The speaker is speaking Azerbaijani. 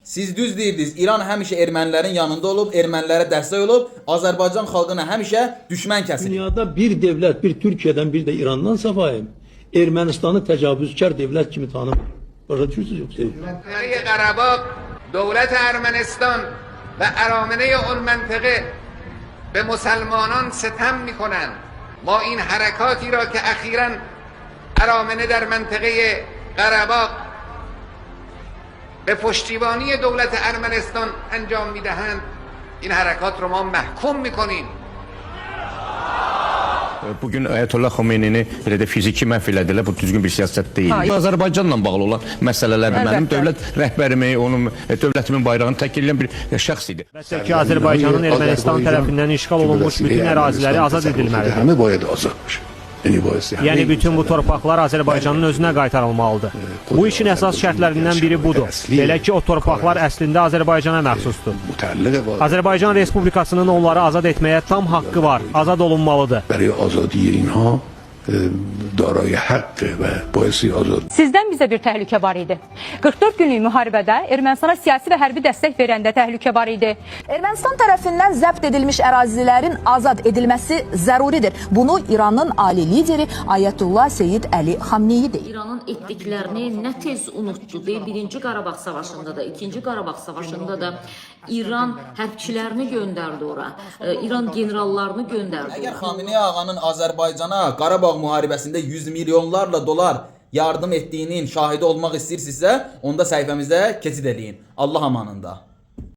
Siz düz deyirdiniz. İran həmişə ermənilərin yanında olub, ermənilərə dəstək olub, Azərbaycan xalqına həmişə düşmən kəsilib. Dünyada bir devlet, bir Türkiye'den bir de İran'dan savayım, Ermenistan'ı tecavüzkar devlet kimi tanımır. Başa düşürsünüz yoksa? منطقه قره‌باغ دولت ارمنستان و ارامنه اون منطقه به مسلمانان ستم میکنند. ما این حرکاتی را که اخیراً ارامنه در منطقه قره‌باغ به پشتیبانی دولت ارمنستان انجام میدهند، این حرکات رو ما محکوم میکنیم. Bugün Ayətullah Xomeynini elə də fiziki məhv elədilər, bu düzgün bir siyasət deyil. Azərbaycanla bağlı olan məsələlər mənim dövlət rəhbərimi, onun dövlətimin bayrağını tək edən bir şəxs idi. Əlbəttə ki, Azərbaycanın Ermənistan tərəfindən işğal olunmuş bütün əraziləri azad edilməlidir. Həmi boyada azadmış. Yəni bütün bu torpaqlar Azərbaycanın özünə qaytarılmalıdır. Bu işin əsas şərtlərindən biri budur. Belə ki, o torpaqlar əslində Azərbaycana məxsusdur. Azərbaycan Respublikasının onları azad etməyə tam haqqı var, azad olunmalıdır. برای آزادی اینها دارای حق و باعثی آزاد. Sizdən bizə bir təhlükə var idi. 44 günlük müharibədə Ermənistana siyasi və hərbi dəstək verəndə təhlükə var idi. Ermənistan tərəfindən zəbt edilmiş ərazilərin azad edilməsi zəruridir. Bunu İranın ali lideri Ayətullah Seyyid Əli Xamneyi deyir. İranın etdiklərini nə tez unutdu. Birinci Qarabağ savaşında da, ikinci Qarabağ savaşında da İran hərbçilərini göndərdi ora. İran generallarını göndərdi. Əgər Xamenei ağanın Azərbaycana Qarabağ müharibəsində 100 milyonlarla dolar yardım etdiyinin şahidi olmaq istəyirsinizsə, onda səhifəmizdə keçid eləyin. Allah amanında.